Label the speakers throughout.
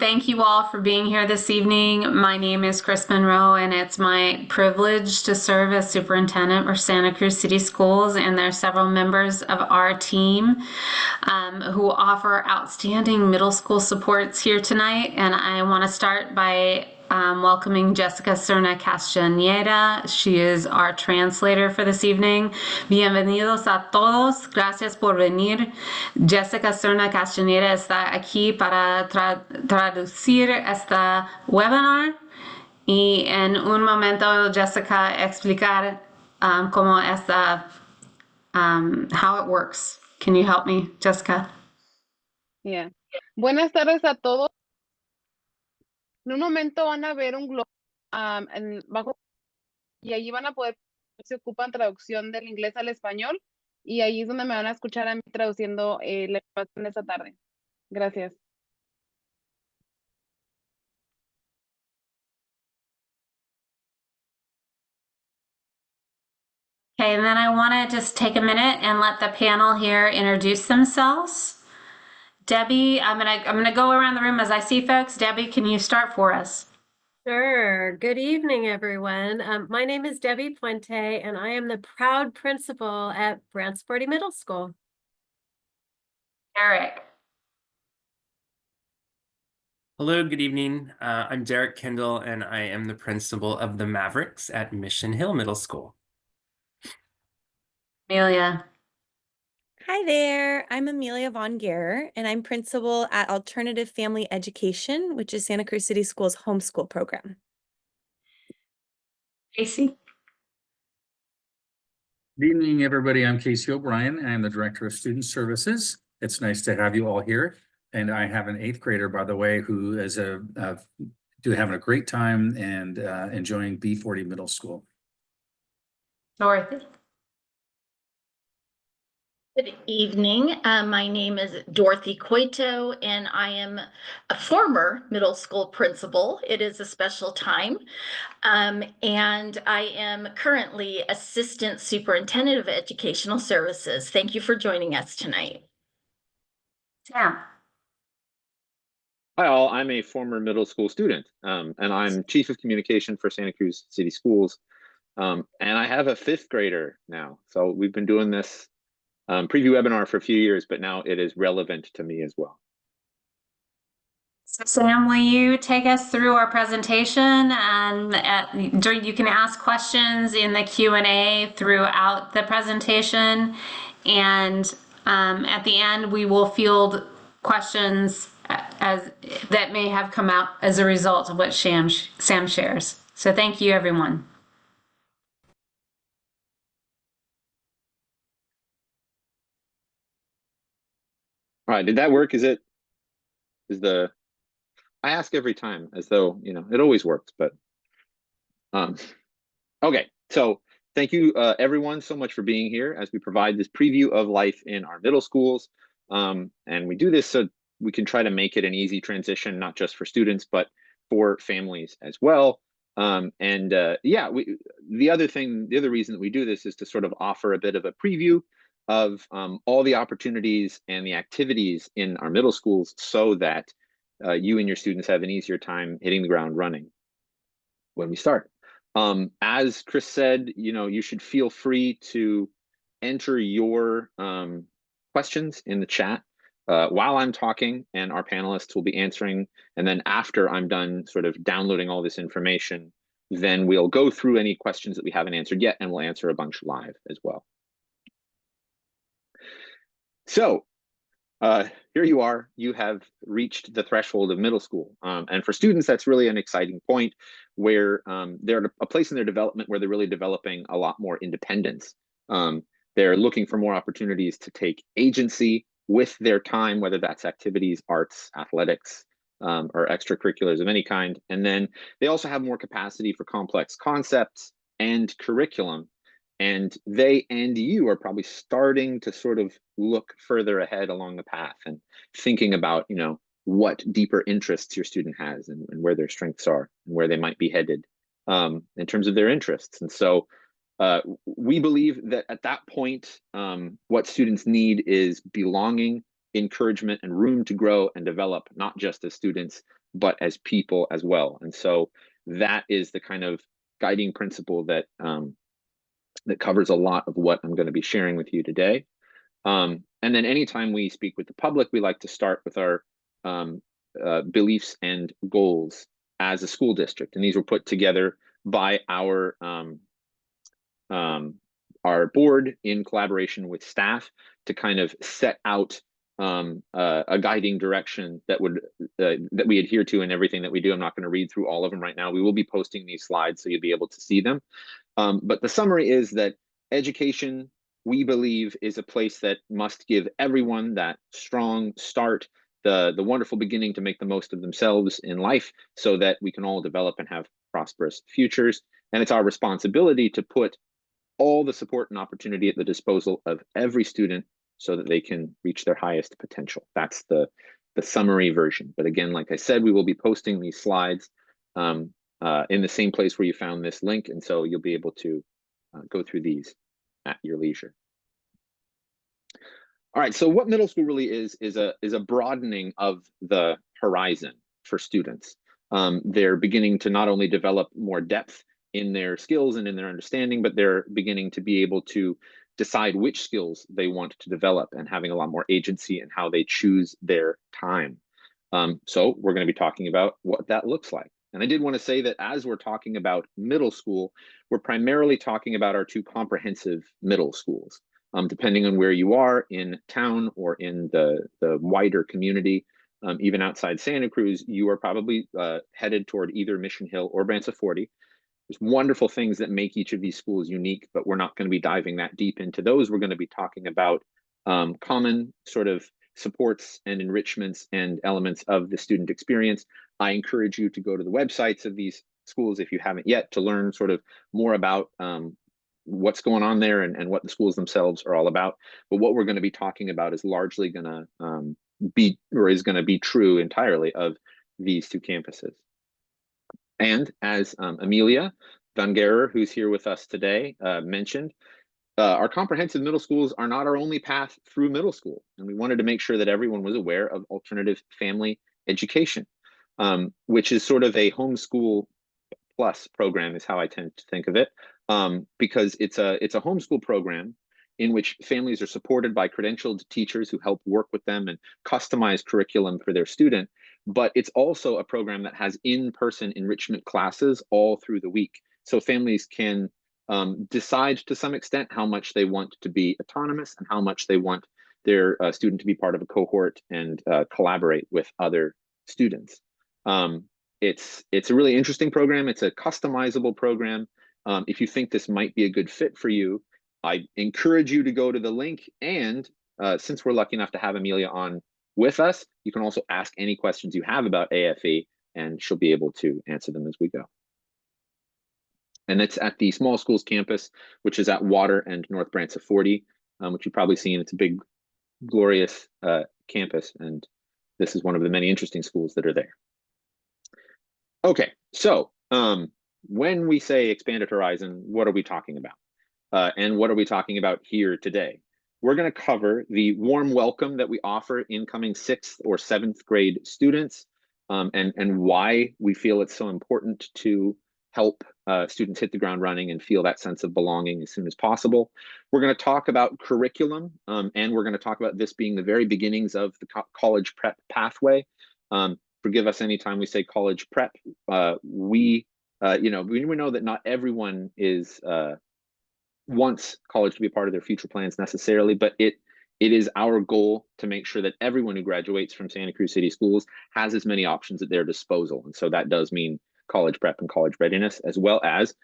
Speaker 1: thank you all for being here this evening. My name is Chris Monroe, and it's my privilege to serve as superintendent for Santa Cruz City Schools. And there are several members of our team who offer outstanding middle school supports here tonight. And I want to start by welcoming Jessica Serna Castañeda. She is our translator for this evening. Bienvenidos a todos. Gracias por venir. Jessica Serna Castañeda está aquí para traducir esta webinar. Y en un momento, Jessica explicar cómo está, how it works. Can you help me, Jessica?
Speaker 2: Yeah. Buenas tardes a todos. En un momento van a ver un globo bajo y allí van a poder, se ocupan traducción del inglés al español y ahí es donde me van a escuchar a mí traduciendo la información esta tarde. Gracias.
Speaker 1: Okay, and then I want to just take a minute and let the panel here introduce themselves. Debbie, I'm gonna go around the room as I see folks. Debbie, can you start for us?
Speaker 3: Sure. Good evening, everyone. My name is Debbie Puente, and I am the proud principal at Branciforte Middle School.
Speaker 1: Eric.
Speaker 4: Hello, good evening. I'm Derek Kendall, and I am the principal of the Mavericks at Mission Hill Middle School.
Speaker 1: Amelia.
Speaker 5: Hi there, I'm Amelia Von Gerer, and I'm principal at Alternative Family Education, which is Santa Cruz City Schools' homeschool program.
Speaker 1: Casey.
Speaker 6: Good evening, everybody. I'm Casey O'Brien, and I'm the Director of Student Services. It's nice to have you all here. And I have an 8th grader, by the way, who is having a great time and enjoying B40 Middle School.
Speaker 1: Dorothy.
Speaker 7: Good evening. My name is Dorothy Cueto, and I am a former middle school principal. It is a special time. And I am currently Assistant Superintendent of Educational Services. Thank you for joining us tonight.
Speaker 1: Sam.
Speaker 8: Hi all, I'm a former middle school student, and I'm Chief of Communication for Santa Cruz City Schools. And I have a 5th grader now. So we've been doing this preview webinar for a few years, but now it is relevant to me as well.
Speaker 1: So Sam, will you take us through our presentation, and you can ask questions in the Q&A throughout the presentation, and at the end we will field questions that may have come out as a result of what Sam shares. So thank you, everyone.
Speaker 8: All right, did that work? I ask every time as though, it always works, but okay. So thank you everyone so much for being here as we provide this preview of life in our middle schools. And we do this so we can try to make it an easy transition, not just for students, but for families as well. Yeah, the other reason that we do this is to sort of offer a bit of a preview of all the opportunities and the activities in our middle schools so that you and your students have an easier time hitting the ground running when we start. As Chris said, you should feel free to enter your questions in the chat while I'm talking, and our panelists will be answering. And then after I'm done sort of downloading all this information, then we'll go through any questions that we haven't answered yet, and we'll answer a bunch live as well. So here you are, you have reached the threshold of middle school. And for students, that's really an exciting point where they're at a place in their development where they're really developing a lot more independence. They're looking for more opportunities to take agency with their time, whether that's activities, arts, athletics, or extracurriculars of any kind. And then they also have more capacity for complex concepts and curriculum. And they and you are probably starting to sort of look further ahead along the path and thinking about, what deeper interests your student has and where their strengths are and where they might be headed in terms of their interests. And so we believe that at that point, what students need is belonging, encouragement, and room to grow and develop, not just as students, but as people as well. And so that is the kind of guiding principle that that covers a lot of what I'm going to be sharing with you today. And then anytime we speak with the public, we like to start with our beliefs and goals as a school district. And these were put together by our board in collaboration with staff to kind of set out a guiding direction that would that we adhere to in everything that we do. I'm not going to read through all of them right now. We will be posting these slides so you'll be able to see them. But the summary is that education, we believe, is a place that must give everyone that strong start, the wonderful beginning to make the most of themselves in life so that we can all develop and have prosperous futures. And it's our responsibility to put all the support and opportunity at the disposal of every student so that they can reach their highest potential. That's the summary version. But again, like I said, we will be posting these slides in the same place where you found this link. And so you'll be able to go through these at your leisure. All right, so what middle school really is a broadening of the horizon for students. They're beginning to not only develop more depth in their skills and in their understanding, but they're beginning to be able to decide which skills they want to develop and having a lot more agency in how they choose their time. So we're going to be talking about what that looks like. And I did want to say that as we're talking about middle school, we're primarily talking about our two comprehensive middle schools. Depending on where you are in town or in the wider community, even outside Santa Cruz, you are probably headed toward either Mission Hill or Branciforte. There's wonderful things that make each of these schools unique, but we're not going to be diving that deep into those. We're going to be talking about common sort of supports and enrichments and elements of the student experience. I encourage you to go to the websites of these schools if you haven't yet to learn sort of more about what's going on there and what the schools themselves are all about. But what we're going to be talking about is largely going to be, or is going to be true entirely of these two campuses. And as Amelia Van Gerer, who's here with us today, mentioned, our comprehensive middle schools are not our only path through middle school. And we wanted to make sure that everyone was aware of alternative family education, which is sort of a homeschool plus program is how I tend to think of it, because it's a homeschool program in which families are supported by credentialed teachers who help work with them and customize curriculum for their student. But it's also a program that has in-person enrichment classes all through the week. So families can decide to some extent how much they want to be autonomous and how much they want their student to be part of a cohort and collaborate with other students. It's a really interesting program. It's a customizable program. If you think this might be a good fit for you, I encourage you to go to the link. And since we're lucky enough to have Amelia on with us, you can also ask any questions you have about AFE, and she'll be able to answer them as we go. And it's at the Small Schools campus, which is at Water and North Branciforte, which you've probably seen. It's a big, glorious campus, and this is one of the many interesting schools that are there. Okay, so when we say expanded horizon, what are we talking about? And what are we talking about here today? We're going to cover the warm welcome that we offer incoming 6th or 7th grade students, and why we feel it's so important to help students hit the ground running and feel that sense of belonging as soon as possible. We're going to talk about curriculum, and we're going to talk about this being the very beginnings of the college prep pathway. Forgive us anytime we say college prep. We know that not everyone wants college to be a part of their future plans necessarily, but it is our goal to make sure that everyone who graduates from Santa Cruz City Schools has as many options at their disposal. And so that does mean college prep and college readiness, as well as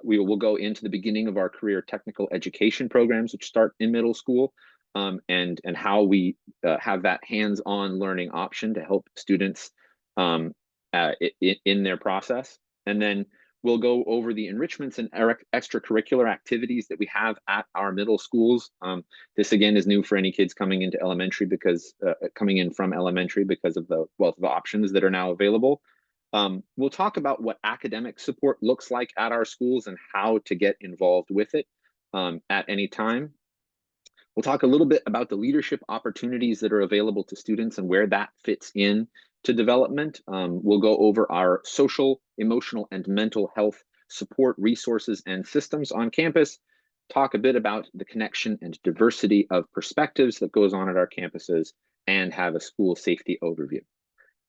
Speaker 8: we will go into the beginning of our career technical education programs, which start in middle school. And how we have that hands-on learning option to help students in their process. And then we'll go over the enrichments and extracurricular activities that we have at our middle schools. This again is new for any kids coming into elementary because coming in from elementary because of the wealth of options that are now available. We'll talk about what academic support looks like at our schools and how to get involved with it at any time. We'll talk a little bit about the leadership opportunities that are available to students and where that fits in to development. We'll go over our social, emotional, and mental health support resources and systems on campus, talk a bit about the connection and diversity of perspectives that goes on at our campuses, and have a school safety overview.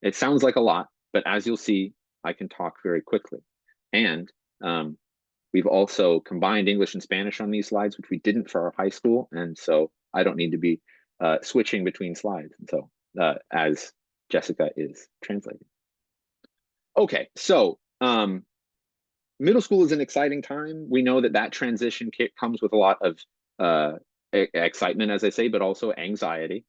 Speaker 8: It sounds like a lot, but as you'll see, I can talk very quickly. And we've also combined English and Spanish on these slides, which we didn't for our high school. And so I don't need to be switching between slides. And so as Jessica is translating. Okay, so middle school is an exciting time. We know that transition comes with a lot of excitement, as I say, but also anxiety.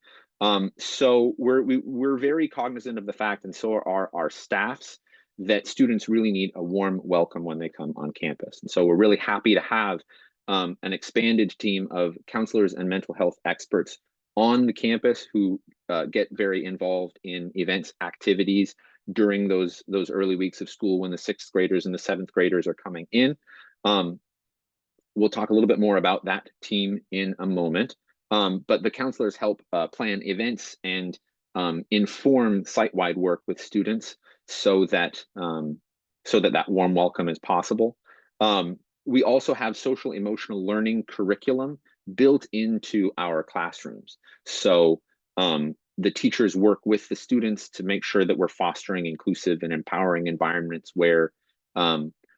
Speaker 8: So we're very cognizant of the fact, and so are our staffs, that students really need a warm welcome when they come on campus. And so we're really happy to have an expanded team of counselors and mental health experts on the campus who get very involved in events, activities during those early weeks of school when the 6th graders and the 7th graders are coming in. We'll talk a little bit more about that team in a moment. But the counselors help plan events and inform site-wide work with students so that that warm welcome is possible. We also have social emotional learning curriculum built into our classrooms. So the teachers work with the students to make sure that we're fostering inclusive and empowering environments where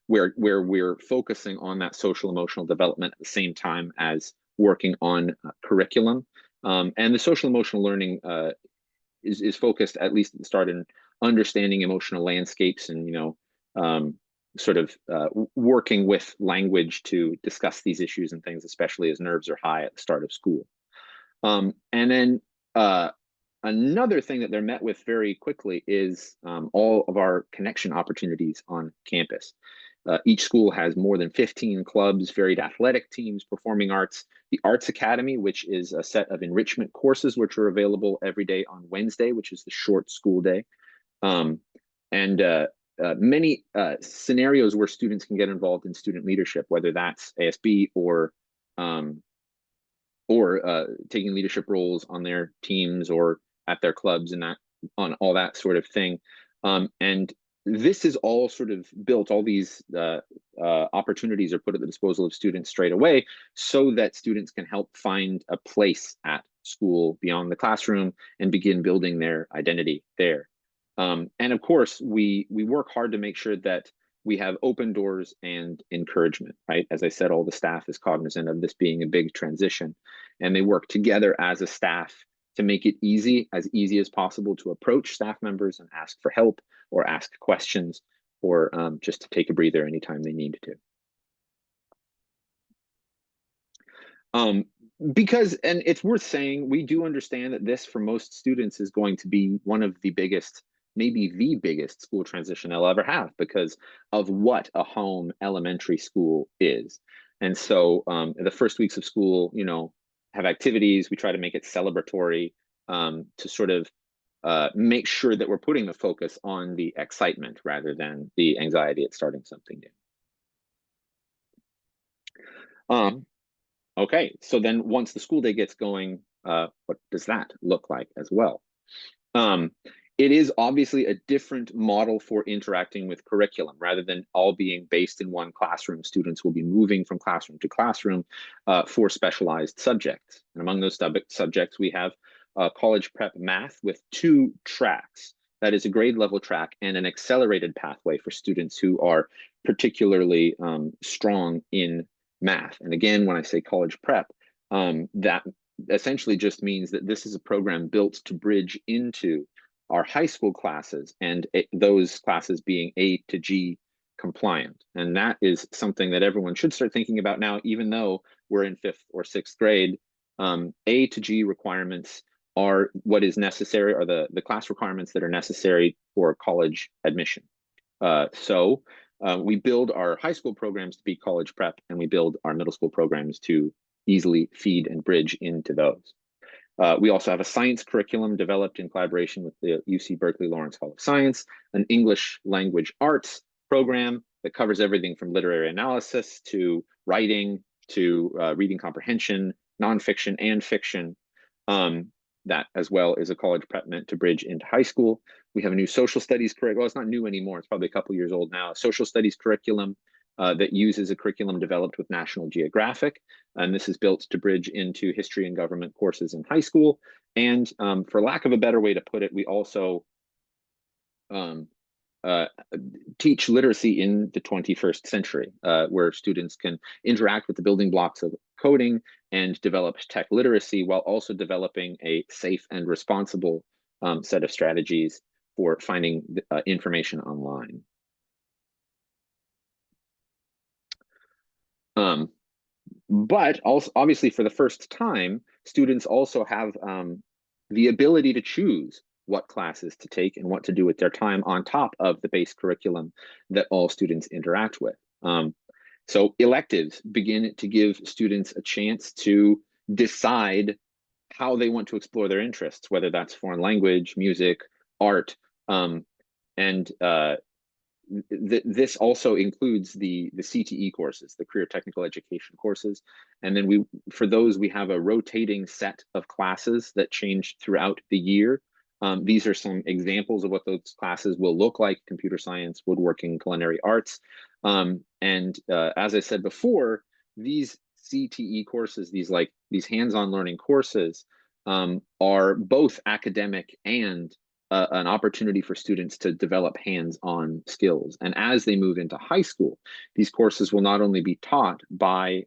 Speaker 8: we're focusing on that social emotional development at the same time as working on curriculum. And the social emotional learning is focused, at least at the start, in understanding emotional landscapes and, working with language to discuss these issues and things, especially as nerves are high at the start of school. And then another thing that they're met with very quickly is all of our connection opportunities on campus. Each school has more than 15 clubs, varied athletic teams, performing arts, the Arts Academy, which is a set of enrichment courses which are available every day on Wednesday, which is the short school day, and many scenarios where students can get involved in student leadership, whether that's ASB or taking leadership roles on their teams or at their clubs and that on all that sort of thing. And this is all sort of built, all these opportunities are put at the disposal of students straight away so that students can help find a place at school beyond the classroom and begin building their identity there. And of course, we work hard to make sure that we have open doors and encouragement, right? As I said, all the staff is cognizant of this being a big transition, and they work together as a staff to make it as easy as possible to approach staff members and ask for help or ask questions or just to take a breather anytime they need to. Because, and it's worth saying, we do understand that this for most students is going to be one of the biggest, maybe the biggest school transition they'll ever have because of what a home elementary school is. And so the first weeks of school, have activities. We try to make it celebratory to sort of make sure that we're putting the focus on the excitement rather than the anxiety at starting something new. Okay, so then once the school day gets going, what does that look like as well? It is obviously a different model for interacting with curriculum. Rather than all being based in one classroom, students will be moving from classroom to classroom for specialized subjects. And among those subjects, we have college prep math with 2 tracks. That is a grade level track and an accelerated pathway for students who are particularly strong in math. And again, when I say college prep, that essentially just means that this is a program built to bridge into our high school classes and those classes being A to G compliant. And that is something that everyone should start thinking about now, even though we're in 5th or 6th grade. A to G requirements are what is necessary, are the class requirements that are necessary for college admission. So we build our high school programs to be college prep, and we build our middle school programs to easily feed and bridge into those. We also have a science curriculum developed in collaboration with the UC Berkeley Lawrence Hall of Science, an English language arts program that covers everything from literary analysis to writing to reading comprehension, nonfiction and fiction. That as well is a college prep meant to bridge into high school. We have a new social studies curriculum. Well, it's not new anymore. It's probably a couple years old now. A social studies curriculum that uses a curriculum developed with National Geographic. And this is built to bridge into history and government courses in high school. And for lack of a better way to put it, we also teach literacy in the 21st century, where students can interact with the building blocks of coding and develop tech literacy while also developing a safe and responsible set of strategies for finding information online. But also, obviously, for the first time, students also have the ability to choose what classes to take and what to do with their time on top of the base curriculum that all students interact with. So electives begin to give students a chance to decide how they want to explore their interests, whether that's foreign language, music, art, and this also includes the CTE courses, the career technical education courses. And then for those, we have a rotating set of classes that change throughout the year. These are some examples of what those classes will look like: computer science, woodworking, culinary arts. As I said before, these CTE courses, these hands-on learning courses, are both academic and an opportunity for students to develop hands-on skills. And as they move into high school, these courses will not only be taught by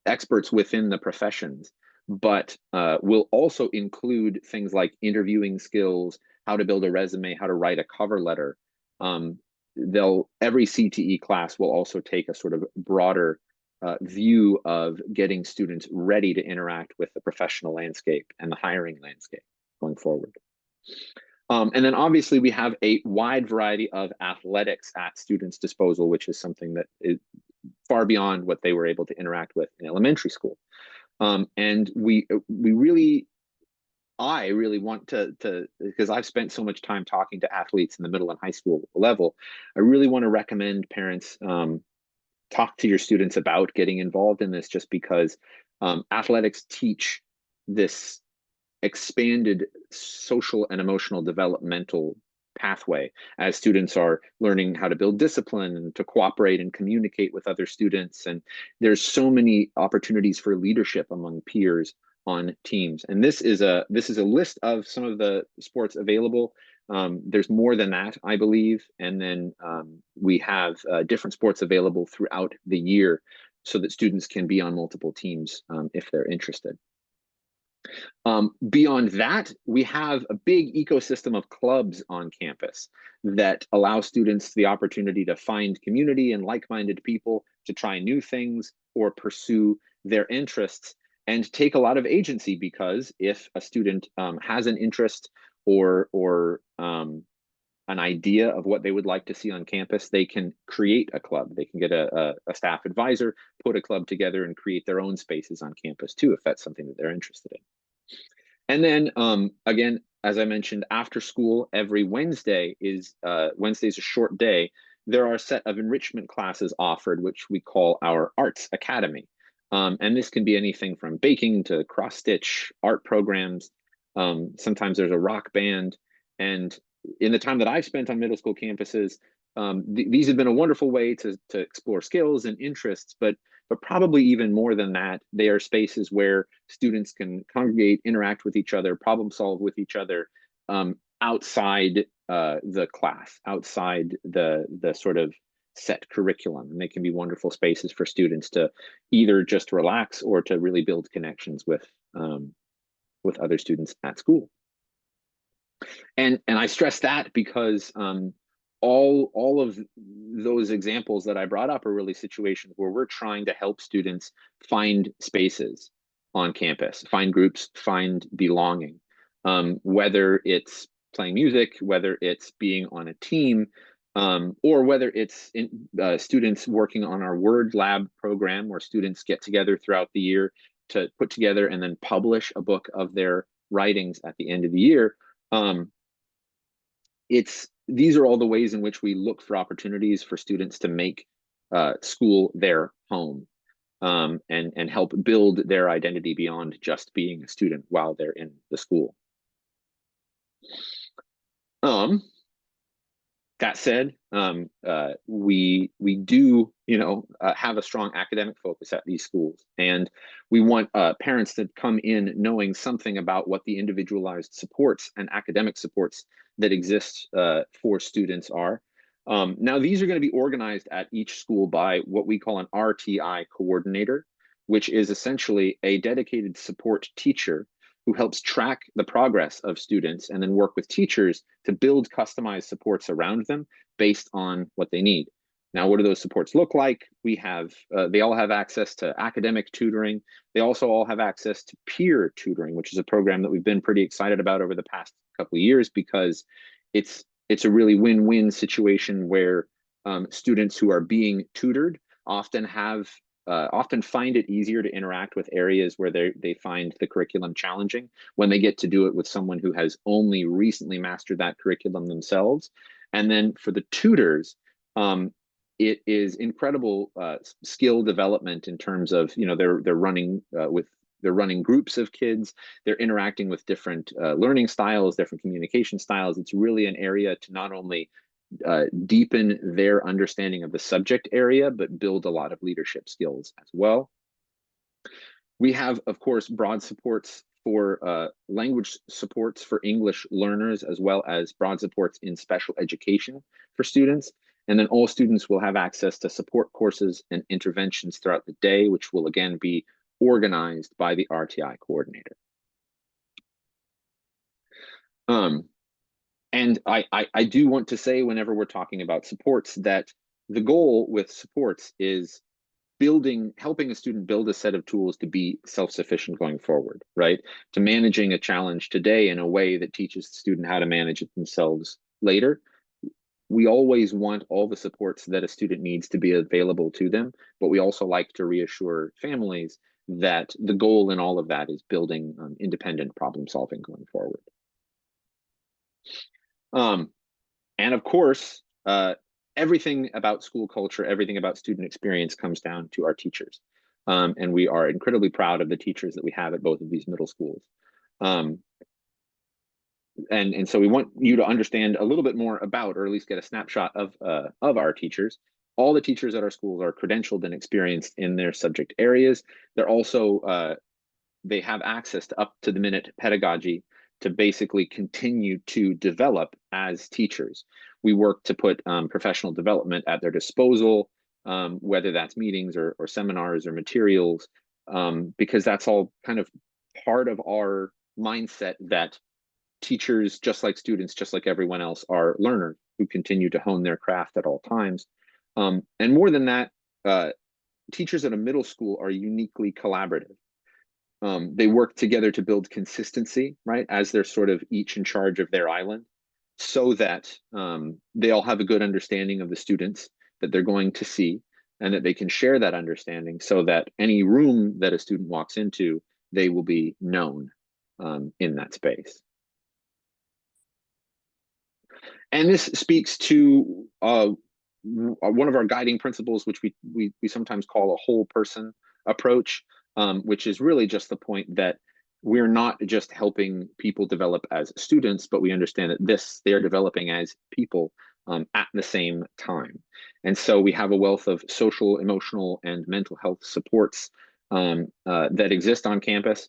Speaker 8: experts within the professions, but will also include things like interviewing skills, how to build a resume, how to write a cover letter. Every CTE class will also take a sort of broader view of getting students ready to interact with the professional landscape and the hiring landscape going forward. And then obviously we have a wide variety of athletics at students' disposal, which is something that is far beyond what they were able to interact with in elementary school. And I really want to, because I've spent so much time talking to athletes in the middle and high school level, I really want to recommend parents talk to your students about getting involved in this, just because athletics teach this expanded social and emotional developmental pathway as students are learning how to build discipline and to cooperate and communicate with other students. And there's so many opportunities for leadership among peers on teams. And this is a list of some of the sports available. There's more than that, I believe. And then we have different sports available throughout the year so that students can be on multiple teams if they're interested. Beyond that, we have a big ecosystem of clubs on campus that allow students the opportunity to find community and like-minded people to try new things or pursue their interests and take a lot of agency, because if a student has an interest or an idea of what they would like to see on campus, they can create a club. They can get a staff advisor, put a club together, and create their own spaces on campus too, if that's something that they're interested in. And then again, as I mentioned, after school, every Wednesday is Wednesday's a short day. There are a set of enrichment classes offered, which we call our Arts Academy. And this can be anything from baking to cross-stitch, art programs. Sometimes there's a rock band. And in the time that I've spent on middle school campuses, these have been a wonderful way to explore skills and interests, but probably even more than that, they are spaces where students can congregate, interact with each other, problem solve with each other outside the class, outside the sort of set curriculum. And they can be wonderful spaces for students to either just relax or to really build connections with other students at school. And I stress that because all of those examples that I brought up are really situations where we're trying to help students find spaces on campus, find groups, find belonging, whether it's playing music, whether it's being on a team, or whether it's students working on our Word Lab program, where students get together throughout the year to put together and then publish a book of their writings at the end of the year. These are all the ways in which we look for opportunities for students to make school their home. and help build their identity beyond just being a student while they're in the school. That said, we do, have a strong academic focus at these schools, and we want parents to come in knowing something about what the individualized supports and academic supports that exist for students are. Now, these are going to be organized at each school by what we call an RTI coordinator, which is essentially a dedicated support teacher who helps track the progress of students and then work with teachers to build customized supports around them based on what they need. Now, what do those supports look like? We have, they all have access to academic tutoring. They also all have access to peer tutoring, which is a program that we've been pretty excited about over the past couple of years, because it's a really win-win situation where students who are being tutored often find it easier to interact with areas where they find the curriculum challenging when they get to do it with someone who has only recently mastered that curriculum themselves. And then for the tutors, it is incredible skill development in terms of, they're running they're running groups of kids, they're interacting with different learning styles, different communication styles. It's really an area to not only deepen their understanding of the subject area, but build a lot of leadership skills as well. We have, of course, broad supports for language supports for English learners, as well as broad supports in special education for students. And then all students will have access to support courses and interventions throughout the day, which will again be organized by the RTI coordinator. And I do want to say, whenever we're talking about supports, that the goal with supports is helping a student build a set of tools to be self-sufficient going forward, right? To managing a challenge today in a way that teaches the student how to manage it themselves later. We always want all the supports that a student needs to be available to them, but we also like to reassure families that the goal in all of that is building independent problem solving going forward. And of course, everything about school culture, everything about student experience comes down to our teachers. And we are incredibly proud of the teachers that we have at both of these middle schools. And so we want you to understand a little bit more about, or at least get a snapshot of our teachers. All the teachers at our schools are credentialed and experienced in their subject areas. They're also, they have access to up-to-the-minute pedagogy to basically continue to develop as teachers. We work to put professional development at their disposal, whether that's meetings or seminars or materials, because that's all kind of part of our mindset that teachers, just like students, just like everyone else, are learners who continue to hone their craft at all times. And more than that, teachers at a middle school are uniquely collaborative. They work together to build consistency, right, as they're sort of each in charge of their island, so that they all have a good understanding of the students that they're going to see, and that they can share that understanding so that any room that a student walks into, they will be known in that space. And this speaks to one of our guiding principles, which we sometimes call a whole person approach, which is really just the point that we're not just helping people develop as students, but we understand that they are developing as people at the same time. And so we have a wealth of social, emotional, and mental health supports that exist on campus.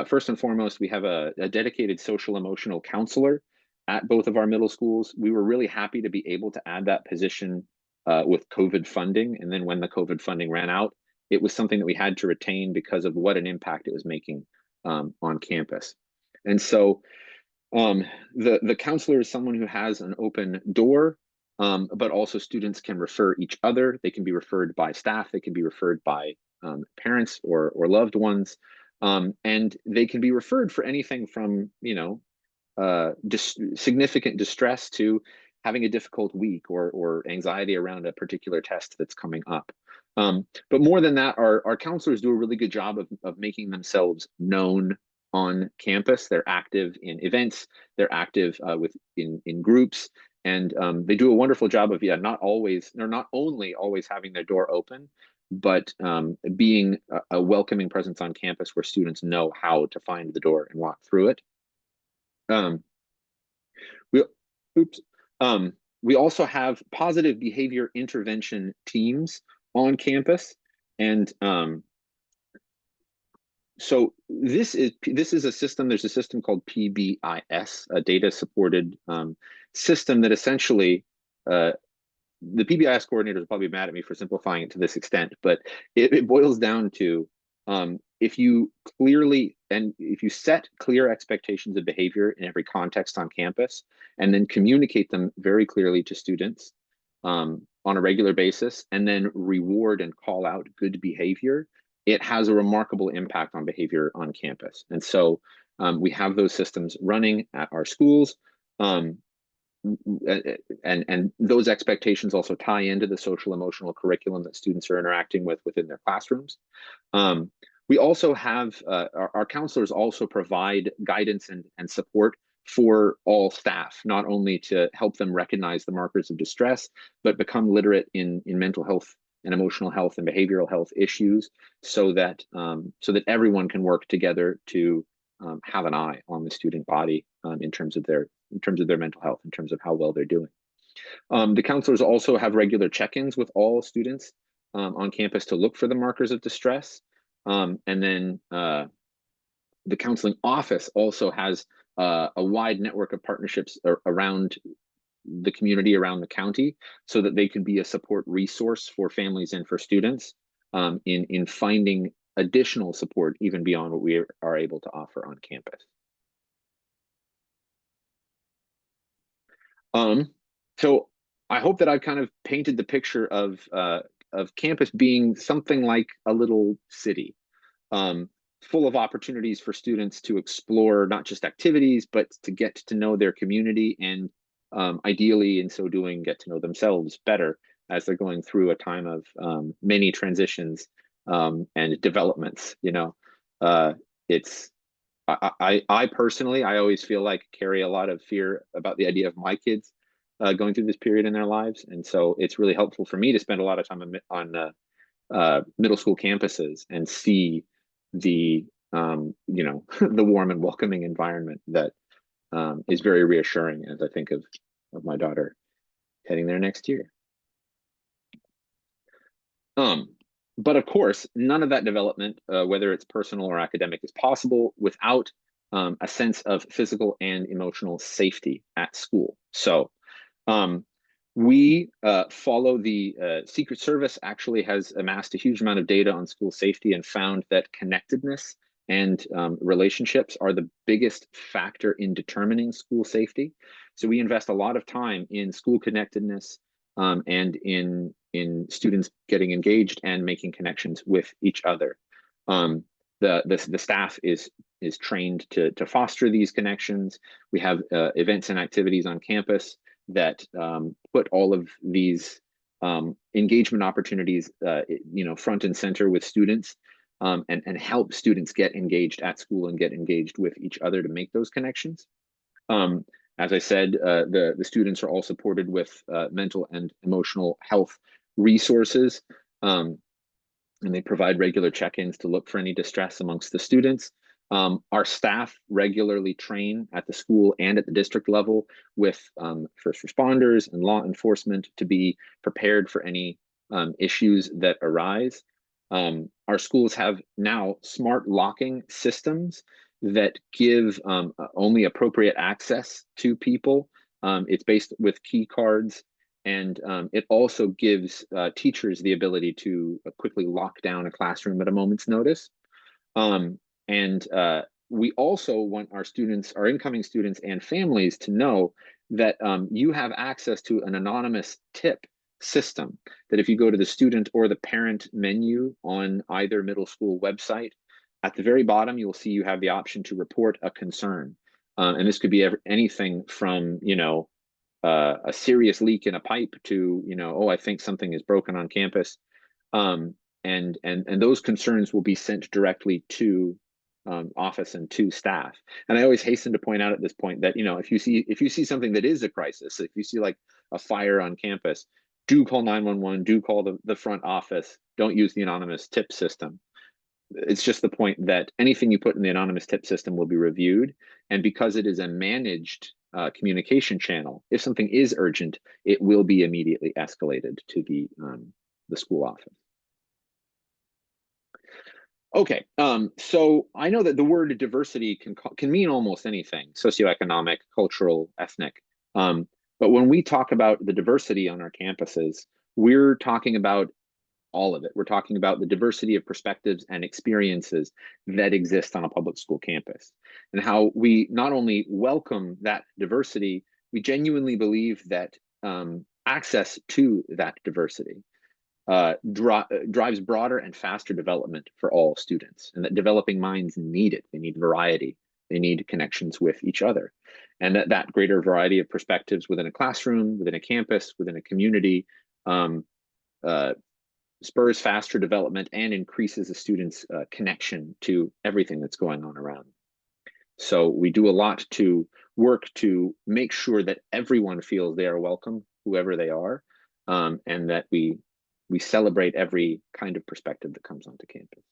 Speaker 8: First and foremost, we have a dedicated social emotional counselor at both of our middle schools. We were really happy to be able to add that position with COVID funding. And then when the COVID funding ran out, it was something that we had to retain because of what an impact it was making on campus. And so the counselor is someone who has an open door, but also students can refer each other. They can be referred by staff. They can be referred by parents or loved ones. And they can be referred for anything from, significant distress to having a difficult week or anxiety around a particular test that's coming up. But more than that, our counselors do a really good job of making themselves known on campus. They're active in events, they're active in groups, and they do a wonderful job of not only always having their door open, but being a welcoming presence on campus where students know how to find the door and walk through it. We, oops. We also have positive behavior intervention teams on campus, and so this is a system. There's a system called PBIS, a data supported system that essentially the PBIS coordinators will probably be mad at me for simplifying it to this extent, but it boils down to if you set clear expectations of behavior in every context on campus, and then communicate them very clearly to students on a regular basis, and then reward and call out good behavior, it has a remarkable impact on behavior on campus. And so we have those systems running at our schools. And those expectations also tie into the social emotional curriculum that students are interacting with within their classrooms. We also have our counselors also provide guidance and support for all staff, not only to help them recognize the markers of distress, but become literate in mental health and emotional health and behavioral health issues, so that everyone can work together to have an eye on the student body in terms of their mental health, in terms of how well they're doing. The counselors also have regular check-ins with all students on campus to look for the markers of distress. And then the counseling office also has a wide network of partnerships around the community, around the county, so that they can be a support resource for families and for students in finding additional support even beyond what we are able to offer on campus. So I hope that I've kind of painted the picture of campus being something like a little city, full of opportunities for students to explore not just activities, but to get to know their community, and ideally in so doing get to know themselves better as they're going through a time of many transitions and developments. I personally, I always feel like carry a lot of fear about the idea of my kids going through this period in their lives. And so it's really helpful for me to spend a lot of time on middle school campuses and see the, the warm and welcoming environment that is very reassuring as I think of my daughter heading there next year. But of course, none of that development, whether it's personal or academic, is possible without a sense of physical and emotional safety at school. So we follow the Secret Service actually has amassed a huge amount of data on school safety and found that connectedness and relationships are the biggest factor in determining school safety. So we invest a lot of time in school connectedness and in students getting engaged and making connections with each other. The staff is trained to foster these connections. We have events and activities on campus that put all of these engagement opportunities, front and center with students, and help students get engaged at school and get engaged with each other to make those connections. As I said, the students are all supported with mental and emotional health resources, and they provide regular check-ins to look for any distress amongst the students. Our staff regularly train at the school and at the district level with first responders and law enforcement to be prepared for any issues that arise. Our schools have now smart locking systems that give only appropriate access to people. It's based with key cards, and it also gives teachers the ability to quickly lock down a classroom at a moment's notice. And we also want our incoming students and families to know that you have access to an anonymous tip system, that if you go to the student or the parent menu on either middle school website, at the very bottom, you will see you have the option to report a concern. And this could be anything from, a serious leak in a pipe to, oh, I think something is broken on campus. And those concerns will be sent directly to office and to staff. And I always hasten to point out at this point that, if you see something that is a crisis, if you see like a fire on campus, do call 911, do call the front office, don't use the anonymous tip system. It's just the point that anything you put in the anonymous tip system will be reviewed. And because it is a managed communication channel, if something is urgent, it will be immediately escalated to the school office. Okay, so I know that the word diversity can mean almost anything, socioeconomic, cultural, ethnic. But when we talk about the diversity on our campuses, we're talking about all of it. We're talking about the diversity of perspectives and experiences that exist on a public school campus, and how we not only welcome that diversity, we genuinely believe that access to that diversity drives broader and faster development for all students, and that developing minds need it. They need variety. They need connections with each other, and that greater variety of perspectives within a classroom, within a campus, within a community spurs faster development and increases a student's connection to everything that's going on around. So we do a lot to work to make sure that everyone feels they are welcome, whoever they are, and that we celebrate every kind of perspective that comes onto campus.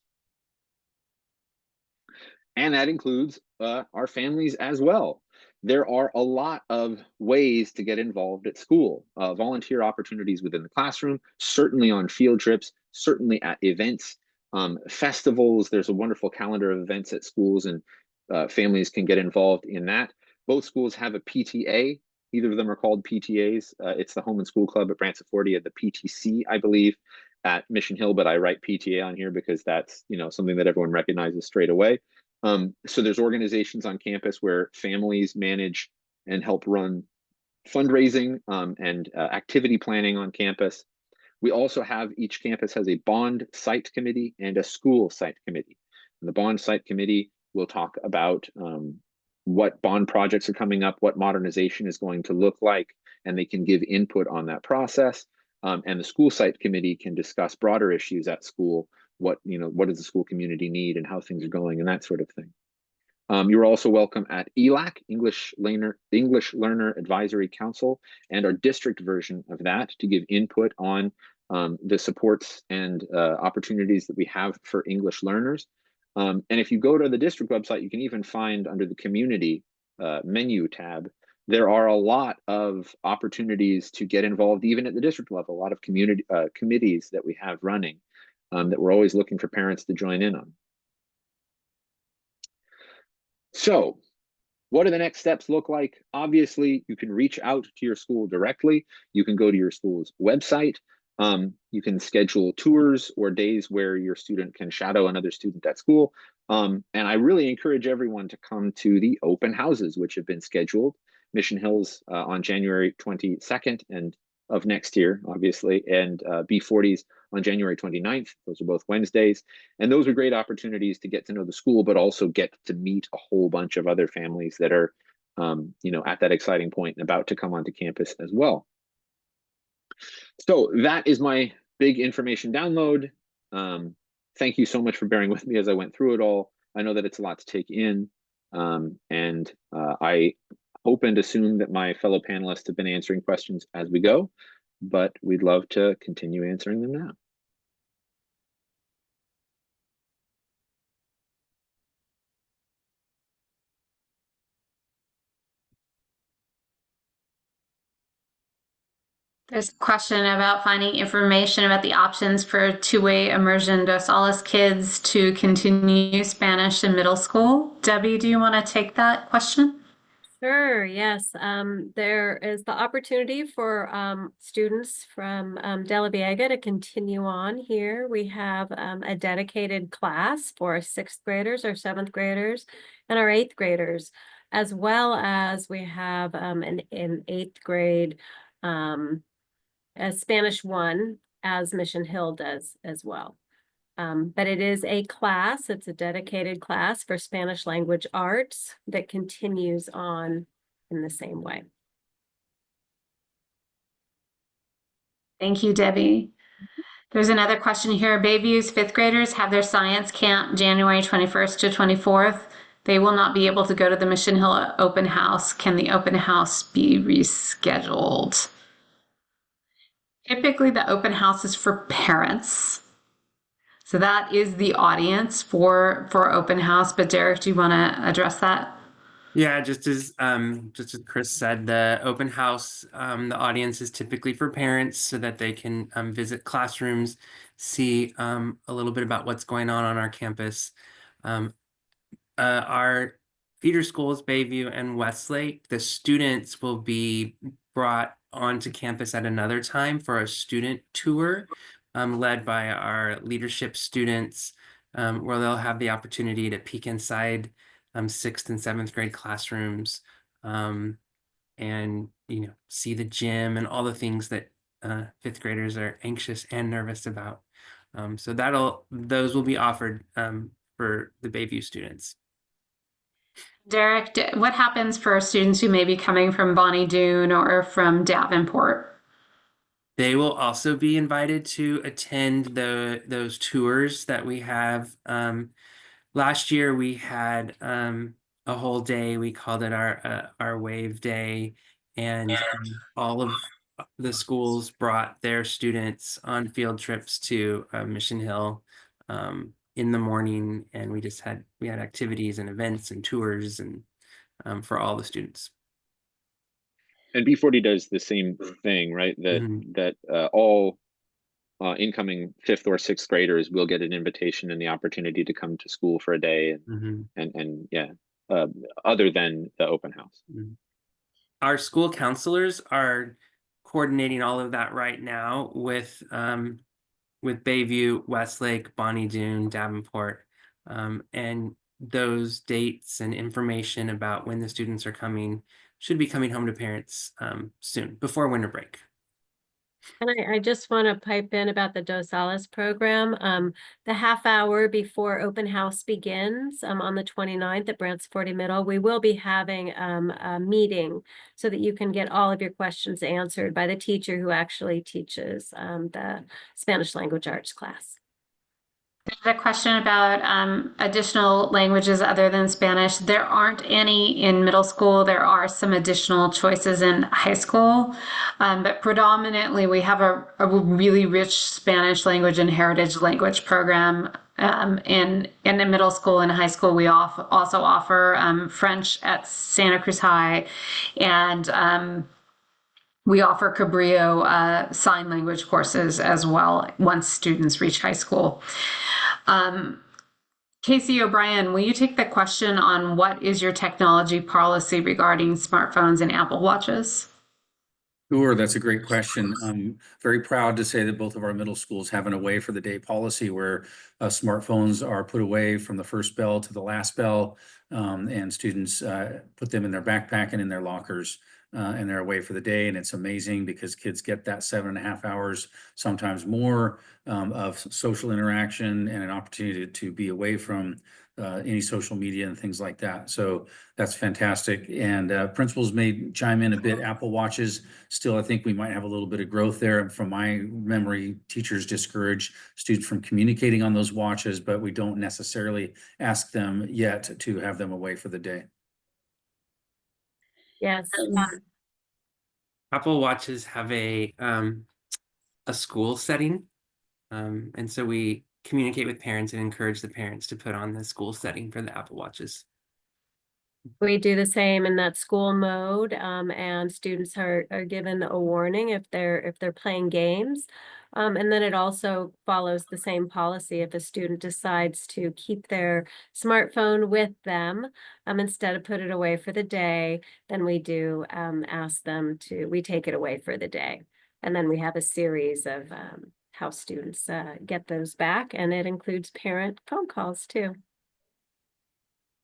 Speaker 8: And that includes our families as well. There are a lot of ways to get involved at school. Volunteer opportunities within the classroom, certainly on field trips, certainly at events, festivals. There's a wonderful calendar of events at schools, and families can get involved in that. Both schools have a PTA. Either of them are called PTAs. It's the Home and School Club at Branciforte, and the PTC, I believe, at Mission Hill, but I write PTA on here because that's something that everyone recognizes straight away. So there's organizations on campus where families manage and help run fundraising and activity planning on campus. We also have, each campus has a bond site committee and a school site committee. And the bond site committee will talk about what bond projects are coming up, what modernization is going to look like, and they can give input on that process. And the school site committee can discuss broader issues at school. What does the school community need and how things are going and that sort of thing. You're also welcome at ELAC, English Learner Advisory Council, and our district version of that to give input on the supports and opportunities that we have for English learners. And if you go to the district website, you can even find under the community menu tab, there are a lot of opportunities to get involved even at the district level, a lot of community committees that we have running that we're always looking for parents to join in on. So what do the next steps look like? Obviously, you can reach out to your school directly. You can go to your school's website. You can schedule tours or days where your student can shadow another student at school. And I really encourage everyone to come to the open houses, which have been scheduled. Mission Hills on January 22nd and of next year, obviously, and B40's on January 29th. Those are both Wednesdays. And those are great opportunities to get to know the school, but also get to meet a whole bunch of other families that are, at that exciting point and about to come onto campus as well. So that is my big information download. Thank you so much for bearing with me as I went through it all. I know that it's a lot to take in, and I hope and assume that my fellow panelists have been answering questions as we go, but we'd love to continue answering them now.
Speaker 1: There's a question about finding information about the options for two-way immersion. Does all us kids to continue Spanish in middle school? Debbie, do you want to take that question?
Speaker 3: Sure, yes. There is the opportunity for students from De La Viega to continue on here. We have a dedicated class for sixth graders, our seventh graders, and our eighth graders, as well as we have an eighth grade as Spanish 1, as Mission Hill does as well. But it is a class, it's a dedicated class for Spanish language arts that continues on in the same way.
Speaker 1: Thank you, Debbie. There's another question here. Bayview's fifth graders have their science camp January 21st to 24th. They will not be able to go to the Mission Hill open house. Can the open house be rescheduled? Typically, the open house is for parents. So that is the audience for open house. But Derek, do you want to address that?
Speaker 4: Yeah, just as Chris said, the open house, the audience is typically for parents so that they can visit classrooms, see a little bit about what's going on our campus. Our feeder schools, Bayview and Westlake, the students will be brought onto campus at another time for a student tour, led by our leadership students, where they'll have the opportunity to peek inside 6th and 7th grade classrooms, and see the gym and all the things that 5th graders are anxious and nervous about. So those will be offered for the Bayview students.
Speaker 1: Derek, what happens for students who may be coming from Bonnie Doon or from Davenport?
Speaker 4: They will also be invited to attend those tours that we have. Last year we had a whole day. We called it our Wave Day, and all of the schools brought their students on field trips to Mission Hill in the morning, and we had activities and events and tours and for all the students.
Speaker 8: And B40 does the same thing, right? That all incoming 5th or 6th graders will get an invitation and the opportunity to come to school for a day, and yeah, other than the open house.
Speaker 4: Our school counselors are coordinating all of that right now with Bayview, Westlake, Bonnie Doon, Davenport, and those dates and information about when the students are coming should be coming home to parents soon, before winter break.
Speaker 3: And I just want to pipe in about the Dos Alas program. The half hour before open house begins on the 29th at Branciforte Middle, we will be having a meeting so that you can get all of your questions answered by the teacher who actually teaches the Spanish language arts class.
Speaker 1: There's a question about additional languages other than Spanish. There aren't any in middle school. There are some additional choices in high school, but predominantly we have a really rich Spanish language and heritage language program. In the middle school and high school, we also offer French at Santa Cruz High, and we offer Cabrillo sign language courses as well once students reach high school. Casey O'Brien, will you take the question on what is your technology policy regarding smartphones and Apple Watches?
Speaker 6: Sure, that's a great question. I'm very proud to say that both of our middle schools have an away for the day policy where smartphones are put away from the first bell to the last bell, and students put them in their backpack and in their lockers, and they're away for the day. And it's amazing because kids get that 7.5 hours, sometimes more, of social interaction and an opportunity to be away from any social media and things like that. So that's fantastic. And principals may chime in a bit. Apple Watches, still, I think we might have a little bit of growth there. And from my memory, teachers discourage students from communicating on those watches, but we don't necessarily ask them yet to have them away for the day.
Speaker 3: Yes.
Speaker 4: Apple Watches have a school setting, and so we communicate with parents and encourage the parents to put on the school setting for the Apple Watches.
Speaker 3: We do the same in that school mode, and students are given a warning if they're playing games. And then it also follows the same policy. If a student decides to keep their smartphone with them instead of put it away for the day, then we do ask them we take it away for the day. And then we have a series of how students get those back, and it includes parent phone calls too.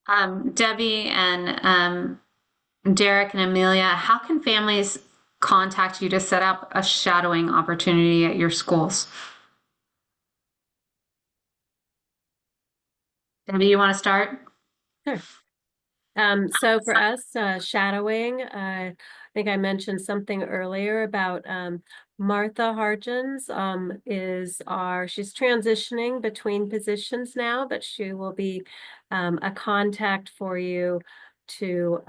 Speaker 1: Debbie and Derek and Amelia, how can families contact you to set up a shadowing opportunity at your schools? Debbie, you want to start?
Speaker 3: Sure. So for us, shadowing, I think I mentioned something earlier about Martha Hargens she's transitioning between positions now, but she will be a contact for you to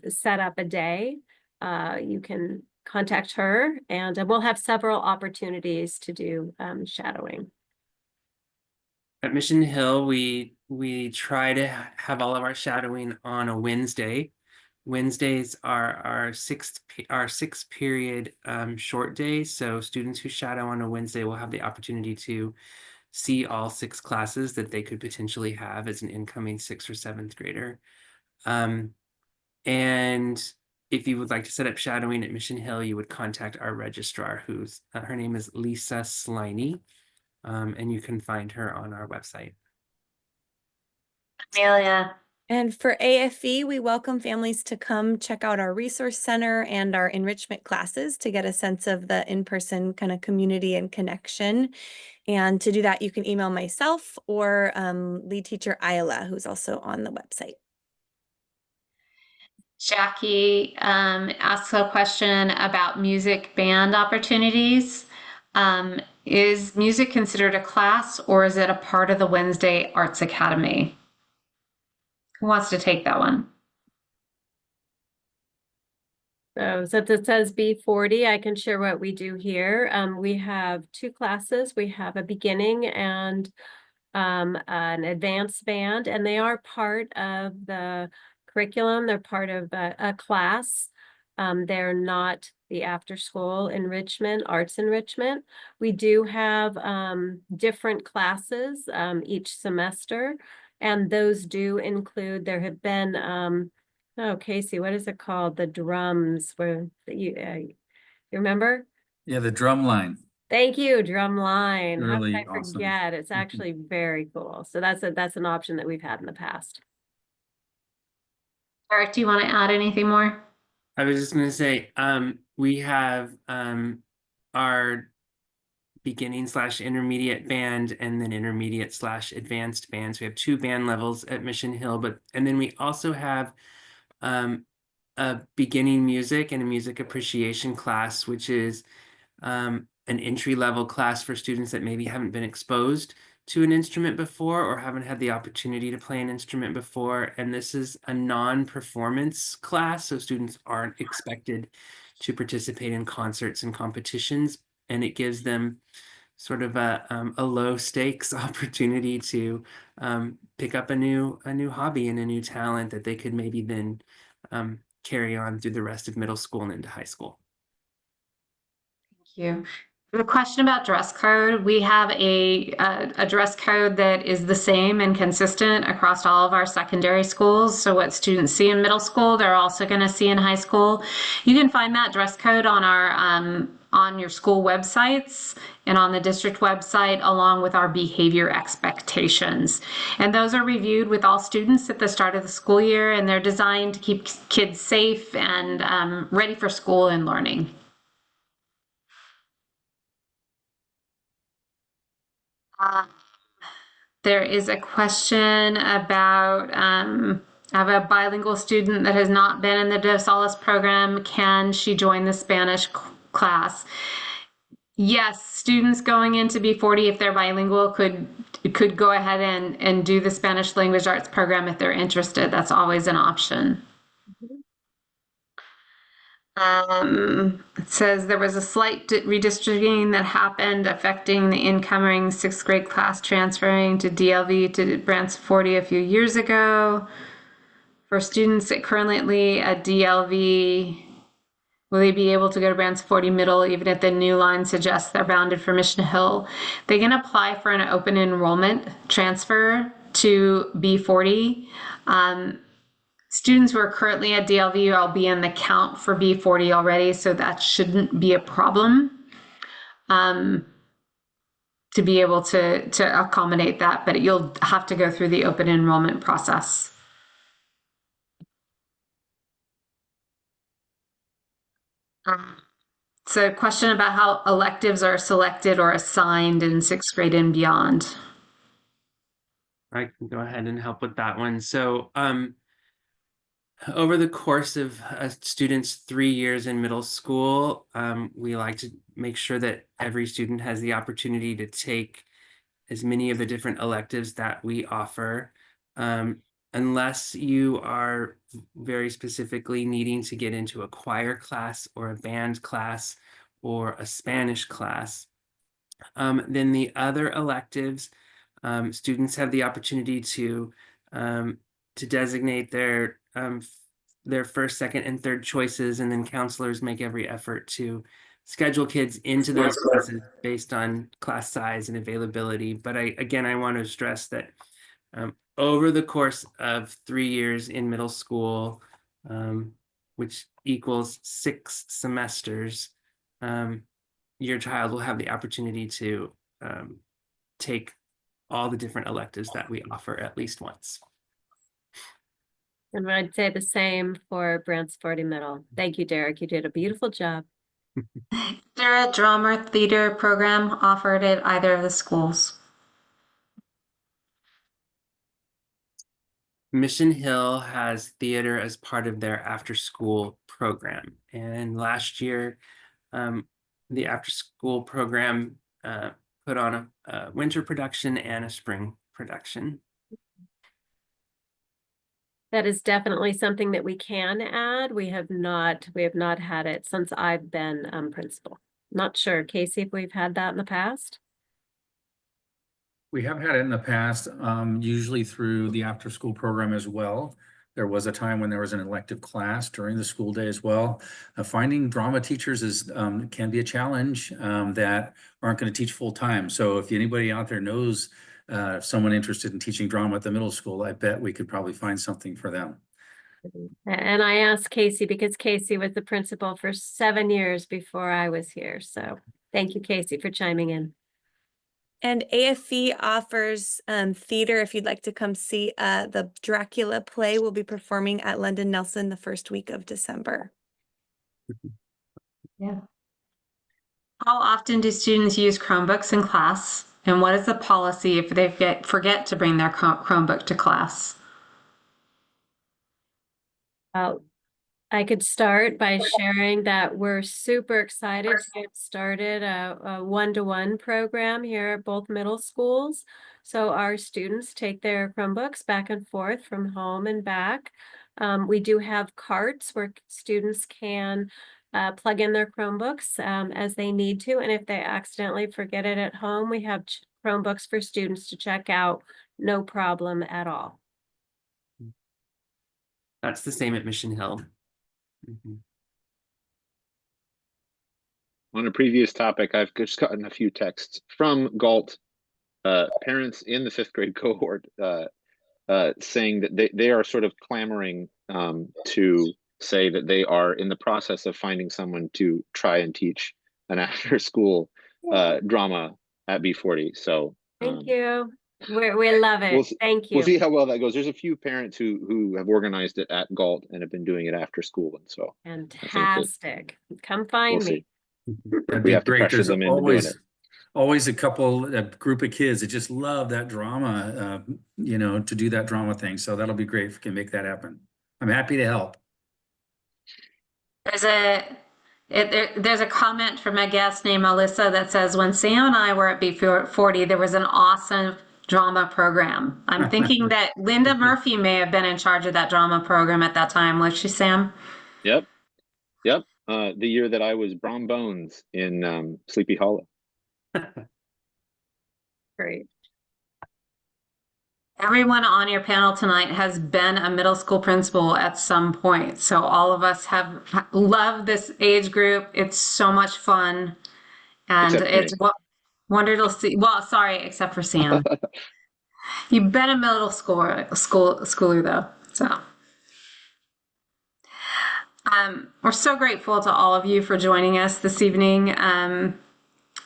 Speaker 3: set up a day. You can contact her, and we'll have several opportunities to do shadowing.
Speaker 4: At Mission Hill, we try to have all of our shadowing on a Wednesday. Wednesdays are our sixth period short day. So students who shadow on a Wednesday will have the opportunity to see all 6 classes that they could potentially have as an incoming 6th or 7th grader. And if you would like to set up shadowing at Mission Hill, you would contact our registrar, who's her name is Lisa Sliney, and you can find her on our website.
Speaker 1: Amelia.
Speaker 5: And for AFE, we welcome families to come check out our resource center and our enrichment classes to get a sense of the in-person kind of community and connection. And to do that, you can email myself or lead teacher Ayla, who's also on the website.
Speaker 1: Jackie asks a question about music band opportunities. Is music considered a class, or is it a part of the Wednesday Arts Academy? Who wants to take that one?
Speaker 3: So since it says B40, I can share what we do here. We have 2 classes. We have a beginning and an advanced band, and they are part of the curriculum. They're part of a class. They're not the after-school enrichment, arts enrichment. We do have different classes each semester, and those do include, there have been, oh, Casey, what is it called? The drums, where you remember?
Speaker 6: Yeah, the drum line.
Speaker 3: Thank you, Drumline. How
Speaker 6: Really
Speaker 3: could I
Speaker 6: awesome.
Speaker 3: forget? It's actually very cool. So that's an option that we've had in the past.
Speaker 1: Eric, do you want to add anything more?
Speaker 4: I was just going to say, we have our beginning/intermediate band and then intermediate/advanced bands. We have 2 band levels at Mission Hill, and then we also have a beginning music and a music appreciation class, which is an entry-level class for students that maybe haven't been exposed to an instrument before or haven't had the opportunity to play an instrument before. And this is a non-performance class, so students aren't expected to participate in concerts and competitions, and it gives them sort of a low stakes opportunity to pick up a new hobby and a new talent that they could maybe then carry on through the rest of middle school and into high school.
Speaker 1: Thank you. The question about dress code, we have a dress code that is the same and consistent across all of our secondary schools. So what students see in middle school, they're also going to see in high school. You can find that dress code on our on your school websites and on the district website, along with our behavior expectations. And those are reviewed with all students at the start of the school year, and they're designed to keep kids safe and ready for school and learning. There is a question about, I have a bilingual student that has not been in the DeSalis program. Can she join the Spanish class? Yes, students going into B40, if they're bilingual, could go ahead and do the Spanish language arts program if they're interested. That's always an option. It says there was a slight redistricting that happened affecting the incoming 6th grade class transferring to DLV to Branciforte a few years ago. For students that currently at DLV, will they be able to go to Branciforte Middle even if the new line suggests they're bounded for Mission Hill? They can apply for an open enrollment transfer to B40. Students who are currently at DLV will be in the count for B40 already, so that shouldn't be a problem to be able to accommodate that, but you'll have to go through the open enrollment process. So question about how electives are selected or assigned in 6th grade and beyond.
Speaker 4: I can go ahead and help with that one. So over the course of a student's 3 years in middle school, we like to make sure that every student has the opportunity to take as many of the different electives that we offer. unless you are very specifically needing to get into a choir class or a band class or a Spanish class. Then the other electives, students have the opportunity to designate their first, second, and third choices, and then counselors make every effort to schedule kids into those classes based on class size and availability. But I want to stress that over the course of 3 years in middle school, which equals 6 semesters, your child will have the opportunity to take all the different electives that we offer at least once.
Speaker 3: And I'd say the same for Branciforte Middle. Thank you, Derek. You did a beautiful job.
Speaker 1: Is there a drama or theater program offered at either of the schools?
Speaker 4: Mission Hill has theater as part of their after-school program. And last year, the after-school program put on a winter production and a spring production.
Speaker 3: That is definitely something that we can add. We have not had it since I've been principal. Not sure, Casey, if we've had that in the past.
Speaker 6: We have had it in the past, usually through the after-school program as well. There was a time when there was an elective class during the school day as well. Finding drama teachers can be a challenge that aren't going to teach full time. So if anybody out there knows someone interested in teaching drama at the middle school, I bet we could probably find something for them.
Speaker 3: And I asked Casey because Casey was the principal for 7 years before I was here. So thank you, Casey, for chiming in.
Speaker 5: And AFE offers theater. If you'd like to come see the Dracula play, we'll be performing at London Nelson the first week of December.
Speaker 1: Yeah. How often do students use Chromebooks in class? And what is the policy if they forget to bring their Chromebook to class?
Speaker 3: I could start by sharing that we're super excited to get started a one-to-one program here at both middle schools. So our students take their Chromebooks back and forth from home and back. We do have carts where students can plug in their Chromebooks as they need to. And if they accidentally forget it at home, we have Chromebooks for students to check out, no problem at all.
Speaker 4: That's the same at Mission Hill.
Speaker 8: On a previous topic, I've just gotten a few texts from Galt parents in the 5th grade cohort saying that they are sort of clamoring to say that they are in the process of finding someone to try and teach an after-school drama at B40. So
Speaker 3: thank you. We love it. Thank you.
Speaker 8: We'll see how well that goes. There's a few parents who have organized it at Galt and have been doing it after school, and so
Speaker 3: fantastic. Come find me.
Speaker 6: That'd
Speaker 8: We
Speaker 6: be
Speaker 8: have to
Speaker 6: great.
Speaker 8: pressure
Speaker 6: There's
Speaker 8: them into doing it.
Speaker 6: always a group of kids that just love that drama, to do that drama thing. So that'll be great if we can make that happen. I'm happy to help.
Speaker 1: There's a comment from a guest named Alyssa that says, when Sam and I were at B40, there was an awesome drama program. I'm thinking that Linda Murphy may have been in charge of that drama program at that time. Was she, Sam?
Speaker 8: Yep. The year that I was Brom Bones in Sleepy Hollow.
Speaker 3: Great.
Speaker 1: Everyone on your panel tonight has been a middle school principal at some point. So all of us have loved this age group. It's so much fun. And it's wonderful to see. Well, sorry, except for Sam. You've been a middle schooler though. So we're so grateful to all of you for joining us this evening.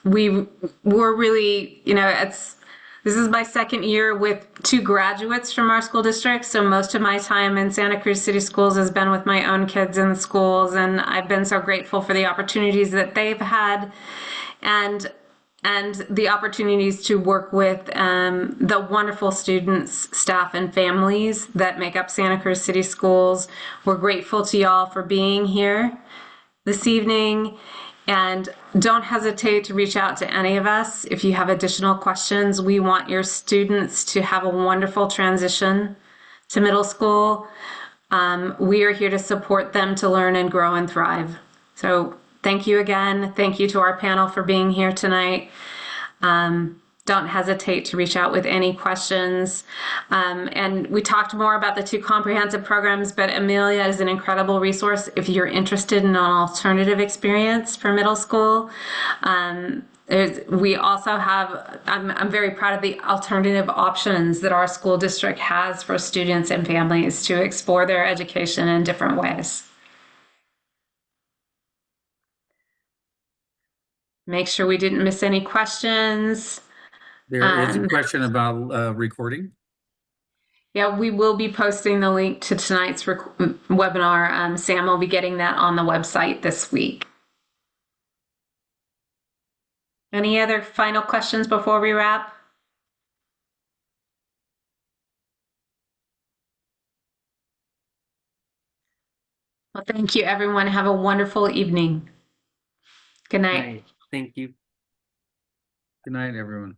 Speaker 1: We're really, this is my second year with 2 graduates from our school district. So most of my time in Santa Cruz City Schools has been with my own kids in the schools. And I've been so grateful for the opportunities that they've had and the opportunities to work with the wonderful students, staff, and families that make up Santa Cruz City Schools. We're grateful to y'all for being here this evening. And don't hesitate to reach out to any of us if you have additional questions. We want your students to have a wonderful transition to middle school. We are here to support them to learn and grow and thrive. So thank you again. Thank you to our panel for being here tonight. Don't hesitate to reach out with any questions. And we talked more about the 2 comprehensive programs, but Amelia is an incredible resource if you're interested in an alternative experience for middle school. We also have, I'm very proud of the alternative options that our school district has for students and families to explore their education in different ways. Make sure we didn't miss any questions.
Speaker 6: There is a question about recording.
Speaker 1: Yeah, we will be posting the link to tonight's webinar. Sam will be getting that on the website this week. Any other final questions before we wrap? Well, thank you, everyone. Have a wonderful evening. Good night.
Speaker 4: Thank you.
Speaker 6: Good night, everyone.